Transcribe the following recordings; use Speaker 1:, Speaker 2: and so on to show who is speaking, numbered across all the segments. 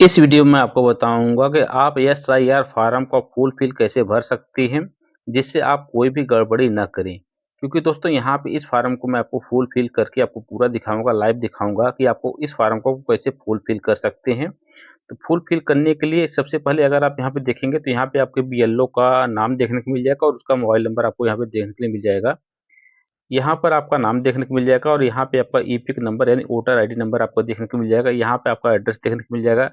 Speaker 1: इस वीडियो में आपको बताऊंगा कि आप एसआईआर फार्म का फुल फिल कैसे भर सकती हैं जिससे आप कोई भी गड़बड़ी ना करें। क्योंकि दोस्तों यहाँ पे इस फार्म को मैं आपको फुल फिल करके आपको पूरा दिखाऊंगा, लाइव दिखाऊंगा कि आपको इस फार्म को कैसे फुल फिल कर सकते हैं। तो फुल फिल करने के लिए सबसे पहले अगर आप यहाँ पे देखेंगे तो यहाँ पे आपके बीएलओ का नाम देखने को मिल जाएगा और उसका मोबाइल नंबर आपको यहाँ पे देखने के लिए मिल जाएगा। यहाँ पर आपका नाम देखने को मिल जाएगा और यहाँ पे आपका ईपिक नंबर यानी वोटर आईडी नंबर आपको देखने को मिल जाएगा। यहाँ पे आपका एड्रेस देखने को मिल जाएगा।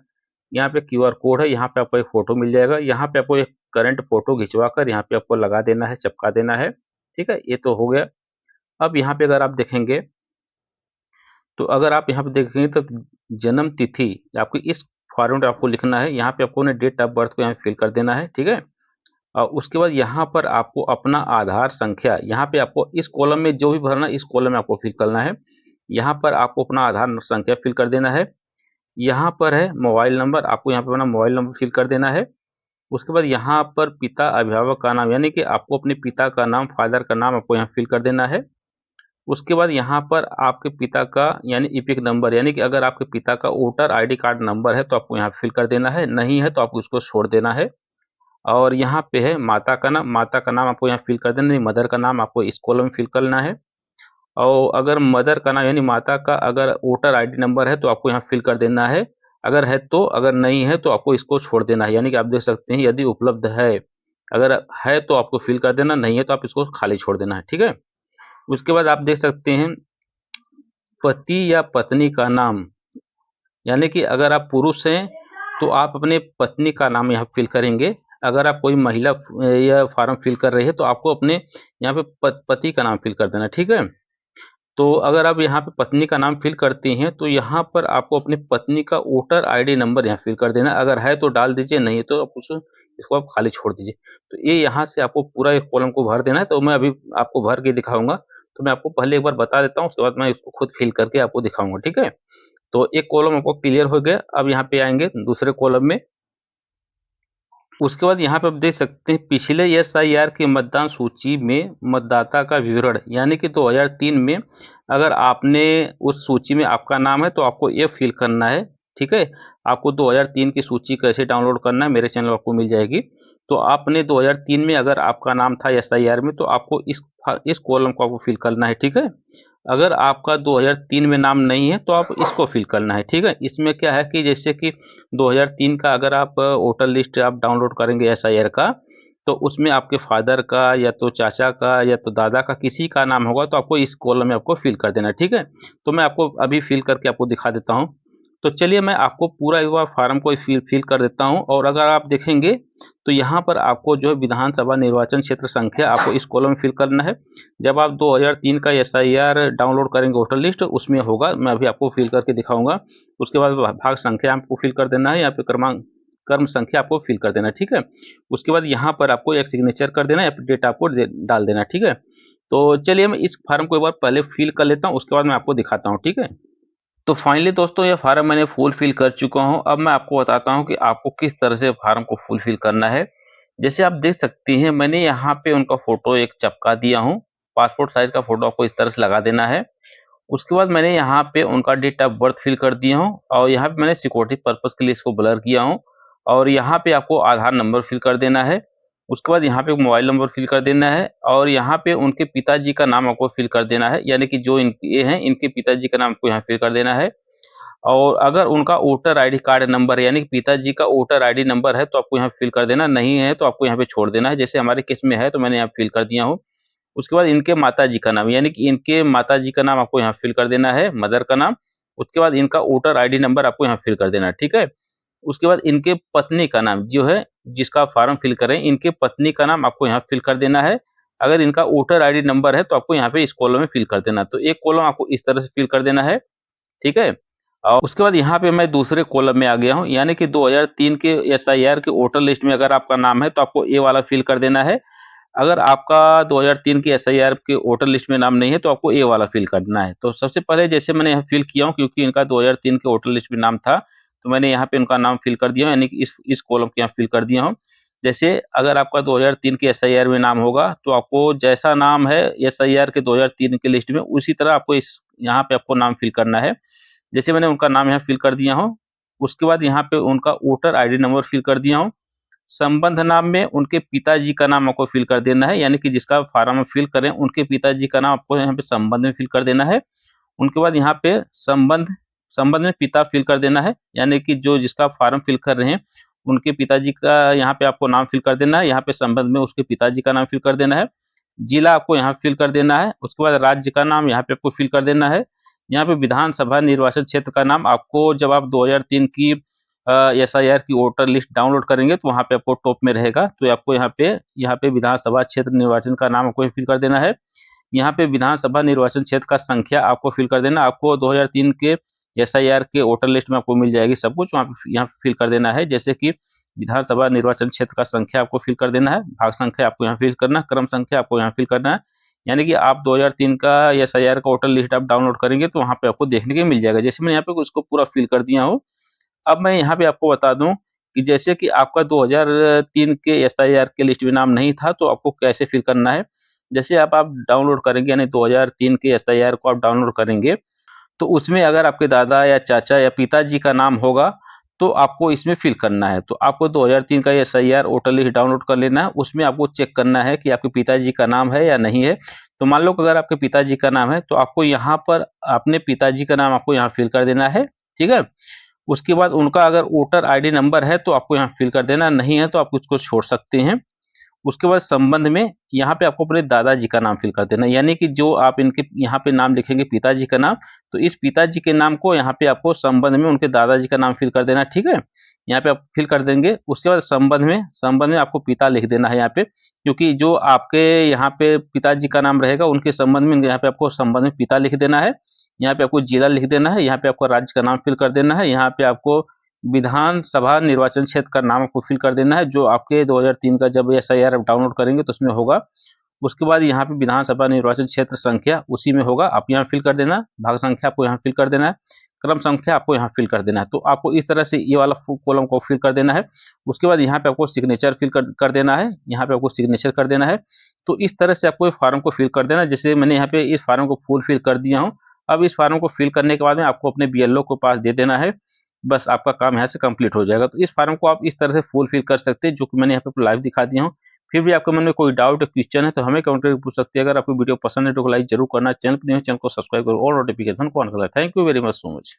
Speaker 1: यहाँ पे क्यूआर कोड है, यहाँ पे आपको एक फोटो मिल जाएगा। यहाँ पे आपको एक करंट फोटो घिंचवा कर यहाँ पे आपको लगा देना है, चिपका देना है। ठीक है, ये तो हो गया। अब यहाँ पे अगर आप देखेंगे तो अगर आप यहाँ पे देखेंगे तो जन्म तिथि आपकी इस फॉर्मेट में आपको लिखना है। यहाँ पे आपको डेट ऑफ बर्थ को यहाँ फिल कर देना है। ठीक है, और उसके बाद यहाँ पर आपको अपना आधार संख्या, यहाँ पे आपको इस कॉलम में जो भी भरना है इस कॉलम में आपको फिल करना है। यहाँ पर आपको अपना आधार संख्या फिल कर देना है। यहाँ पर है मोबाइल नंबर, आपको यहाँ पे अपना मोबाइल नंबर फिल कर देना है। उसके बाद यहाँ पर पिता अभिभावक का नाम यानी कि आपको अपने पिता का नाम, फादर का नाम आपको यहाँ फिल कर देना है। उसके बाद यहाँ पर आपके पिता का यानी ईपिक नंबर यानी कि अगर आपके पिता का वोटर आईडी कार्ड नंबर है तो आपको यहाँ फिल कर देना है, नहीं है तो आपको उसको छोड़ देना है। और यहाँ पे है माता का नाम, माता का नाम आपको यहाँ फिल कर देना है, मदर का नाम आपको इस कॉलम में फिल करना है। और अगर मदर का नाम यानी माता का अगर वोटर आईडी नंबर है तो आपको यहाँ फिल कर देना है, अगर है तो, अगर नहीं है तो आपको इसको छोड़ देना है। यानी कि आप देख सकते हैं यदि उपलब्ध है, अगर है तो आपको फिल कर देना, नहीं है तो आप इसको खाली छोड़ देना है। ठीक है, उसके बाद आप देख सकते हैं पति या पत्नी का नाम, यानी कि अगर आप पुरुष हैं तो आप अपने पत्नी का नाम यहाँ फिल करेंगे। अगर आप कोई महिला यह फॉर्म फिल कर रही है तो आपको अपने यहाँ पे पति का नाम फिल कर देना। ठीक है, तो अगर आप यहाँ पे पत्नी का नाम फिल करती हैं तो यहाँ पर आपको अपनी पत्नी का वोटर आईडी नंबर यहाँ फिल कर देना, अगर है तो डाल दीजिए, नहीं है तो आप इसको आप खाली छोड़ दीजिए। तो ये यहाँ से आपको पूरा एक कॉलम को भर देना है। तो मैं अभी आपको भर के दिखाऊंगा, तो मैं आपको पहले एक बार बता देता हूँ, उसके बाद मैं इसको खुद फिल करके आपको दिखाऊंगा। ठीक है, तो एक कॉलम आपको क्लियर हो गया। अब यहाँ पे आएंगे दूसरे कॉलम में। उसके बाद यहाँ पे आप देख सकते हैं पिछले एसआईआर की मतदान सूची में मतदाता का विवरण, यानी कि 2003 में अगर आपने उस सूची में आपका नाम है तो आपको ये फिल करना है। ठीक है, आपको 2003 की सूची कैसे डाउनलोड करना है मेरे चैनल आपको मिल जाएगी। तो आपने 2003 में अगर आपका नाम था एसआईआर में तो आपको इस कॉलम को आपको फिल करना है। ठीक है, अगर आपका 2003 में नाम नहीं है तो आप इसको फिल करना है। ठीक है, इसमें क्या है कि जैसे कि 2003 का अगर आप वोटर लिस्ट आप डाउनलोड करेंगे एसआईआर का, तो उसमें आपके फादर का या तो चाचा का या तो दादा का किसी का नाम होगा तो आपको इस कॉलम में आपको फिल कर देना है। ठीक है, तो मैं आपको अभी फिल करके आपको दिखा देता हूँ। तो चलिए मैं आपको पूरा एक बार फार्म को फिल कर देता हूँ। और अगर आप देखेंगे तो यहाँ पर आपको जो है विधानसभा निर्वाचन क्षेत्र संख्या आपको इस कॉलम में फिल करना है। जब आप 2003 का एसआईआर डाउनलोड करेंगे वोटर लिस्ट उसमें होगा, मैं अभी आपको फिल करके दिखाऊंगा। उसके बाद भाग संख्या आपको फिल कर देना है, यहाँ पे कर्म संख्या आपको फिल कर देना है। ठीक है, उसके बाद यहाँ पर आपको एक सिग्नेचर कर देना है, डेट आपको डाल देना है। ठीक है, तो चलिए मैं इस फार्म को एक बार पहले फिल कर लेता हूँ, उसके बाद मैं आपको दिखाता हूँ। ठीक है, तो फाइनली दोस्तों ये फार्म मैंने फुल फिल कर चुका हूं। अब मैं आपको बताता हूं कि आपको किस तरह से फार्म को फुल फिल करना है। जैसे आप देख सकती हैं मैंने यहाँ पे उनका फोटो एक चिपका दिया हूं, पासपोर्ट साइज का फोटो आपको इस तरह से लगा देना है। उसके बाद मैंने यहाँ पे उनका डेट ऑफ बर्थ फिल कर दिया हूँ और यहाँ पे मैंने सिक्योरिटी पर्पज के लिए इसको ब्लर किया हूँ। और यहाँ पे आपको आधार नंबर फिल कर देना है। उसके बाद यहाँ पे मोबाइल नंबर फिल कर देना है और यहाँ पे उनके पिताजी का नाम आपको फिल कर देना है, यानी कि जो ये हैं इनके पिताजी का नाम आपको यहाँ फिल कर देना है। और अगर उनका वोटर आईडी कार्ड नंबर यानी कि पिताजी का वोटर आईडी नंबर है तो आपको यहाँ फिल कर देना, नहीं है तो आपको यहाँ पे छोड़ देना है। जैसे हमारे केस में है तो मैंने यहाँ फिल कर दिया हूँ। उसके बाद इनके माताजी का नाम यानी कि इनके माताजी का नाम आपको यहाँ फिल कर देना है, मदर का नाम। उसके बाद इनका वोटर आईडी नंबर आपको यहाँ फिल कर देना है। ठीक है, उसके बाद इनके पत्नी का नाम जो है जिसका फॉर्म फिल करें इनके पत्नी का नाम आपको यहाँ फिल कर देना है। अगर इनका वोटर आईडी नंबर है तो आपको यहाँ पे इस कॉलम में फिल कर देना है। तो एक कॉलम आपको इस तरह से फिल कर देना है। ठीक है, और उसके बाद यहाँ पे मैं दूसरे कॉलम में आ गया हूँ, यानी कि 2003 के एसआईआर के वोटर लिस्ट में अगर आपका नाम है तो आपको ए वाला फिल कर देना है। अगर आपका 2003 के एसआईआर के वोटर लिस्ट में नाम नहीं है तो आपको ए वाला फिल करना है। तो सबसे पहले जैसे मैंने यहाँ फिल किया हूँ क्योंकि इनका 2003 के वोटर लिस्ट में नाम था तो मैंने यहाँ पे उनका नाम फिल कर दिया हूँ, यानी कि इस कॉलम के यहाँ फिल कर दिया हूँ। जैसे अगर आपका 2003 के एसआईआर में नाम होगा तो आपको जैसा नाम है एसआईआर के 2003 के लिस्ट में उसी तरह आपको इस यहाँ पे आपको नाम फिल करना है। जैसे मैंने उनका नाम यहाँ फिल कर दिया हूँ उसके बाद यहाँ पे उनका वोटर आईडी नंबर फिल कर दिया हूँ। संबंध नाम में उनके पिताजी का नाम आपको फिल कर देना है, यानी कि जिसका फार्म में फिल करें उनके पिताजी का नाम आपको यहाँ पे संबंध में फिल कर देना है। उनके बाद यहाँ पे संबंध संबंध में पिता फिल कर देना है, यानी कि जो जिसका फार्म फिल कर रहे हैं उनके पिताजी का यहाँ पे आपको नाम फिल कर देना है। यहाँ पे संबंध में उसके पिताजी का नाम फिल कर देना है। जिला आपको यहाँ फिल कर देना है। उसके बाद राज्य का नाम यहाँ पे आपको फिल कर देना है। यहाँ पे विधानसभा निर्वाचन क्षेत्र का नाम आपको जब आप 2003 की SIR की वोटर लिस्ट डाउनलोड करेंगे तो वहाँ पे आपको टॉप में रहेगा, तो आपको यहाँ पे विधानसभा क्षेत्र निर्वाचन का नाम आपको फिल कर देना है। यहाँ पे विधानसभा निर्वाचन क्षेत्र का संख्या आपको फिल कर देना। आपको 2003 के SIR के वोटर लिस्ट में आपको मिल जाएगी सब कुछ, वहाँ पे यहाँ फिल कर देना है। जैसे कि विधानसभा निर्वाचन क्षेत्र का संख्या आपको फिल कर देना है, भाग संख्या आपको यहाँ फिल करना है, क्रम संख्या आपको यहाँ फिल करना है। यानी कि आप 2003 का SIR का वोटर लिस्ट आप डाउनलोड करेंगे तो वहाँ पे आपको देखने के मिल जाएगा। जैसे मैं यहाँ पे उसको पूरा फिल कर दिया हूँ। अब मैं यहाँ पे आपको बता दूं कि जैसे कि आपका 2003 के SIR के लिस्ट में नाम नहीं था तो आपको कैसे फिल करना है। जैसे आप डाउनलोड करेंगे, यानी 2003 के SIR को आप डाउनलोड करेंगे तो उसमें अगर आपके दादा या चाचा या पिताजी का नाम होगा तो आपको इसमें फिल करना है। तो आपको 2003 का SIR वोटर लिस्ट डाउनलोड कर लेना है। उसमें आपको चेक करना है कि आपके पिताजी का नाम है या नहीं है। तो मान लो अगर आपके पिताजी का नाम है तो आपको यहाँ पर अपने पिताजी का नाम आपको यहाँ फिल कर देना है, ठीक है। उसके बाद उनका अगर वोटर आईडी नंबर है तो आपको यहाँ फिल कर देना, नहीं है तो आप उसको छोड़ सकते हैं। उसके बाद संबंध में यहाँ पे आपको अपने दादाजी का नाम फिल कर देना, यानी कि जो आप इनके यहाँ पे नाम लिखेंगे पिताजी का नाम, तो इस पिताजी के नाम को यहाँ पे आपको संबंध में उनके दादाजी का नाम फिल कर देना, ठीक है। यहाँ पे आप फिल कर देंगे। उसके बाद संबंध में आपको पिता लिख देना है यहाँ पे, क्योंकि जो आपके यहाँ पे पिताजी का नाम रहेगा उनके संबंध में यहाँ पे आपको संबंध में पिता लिख देना है। यहाँ पे आपको जिला लिख देना है। यहाँ पे आपको राज्य का नाम फिल कर देना है। यहाँ पे आपको विधानसभा निर्वाचन क्षेत्र का नाम आपको फिल कर देना है, जो आपके 2003 का जब SIR आप डाउनलोड करेंगे तो उसमें होगा। उसके बाद यहाँ पे विधानसभा निर्वाचन क्षेत्र संख्या उसी में होगा, आप यहाँ फिल कर देना। भाग संख्या आपको यहाँ फिल कर देना है, क्रम संख्या आपको यहाँ फिल कर देना है। तो आपको इस तरह से ये वाला कॉलम को फिल कर देना है। उसके बाद यहाँ पे आपको सिग्नेचर फिल कर देना है, यहाँ पे आपको सिग्नेचर कर देना है। तो इस तरह से आपको फार्म को फिल कर देना। जैसे मैंने यहाँ पे इस फार्म को फुल फिल कर दिया हूँ। अब इस फार्म को फिल करने के बाद में आपको अपने BLO को पास दे देना है, बस आपका काम यहाँ से कंप्लीट हो जाएगा। तो इस फार्म को आप इस तरह से फुल फिल कर सकते हैं, जो कि मैंने यहाँ पे लाइव दिखा दिया हूँ। फिर भी आपके मन में कोई डाउट या क्वेश्चन है तो हमें कमेंट करके पूछ सकते हैं। अगर आपको वीडियो पसंद है तो लाइक जरूर करना, चैनल पर नहीं हो चैनल को सब्सक्राइब करो और नोटिफिकेशन को ऑन करना। Thank you very much so much.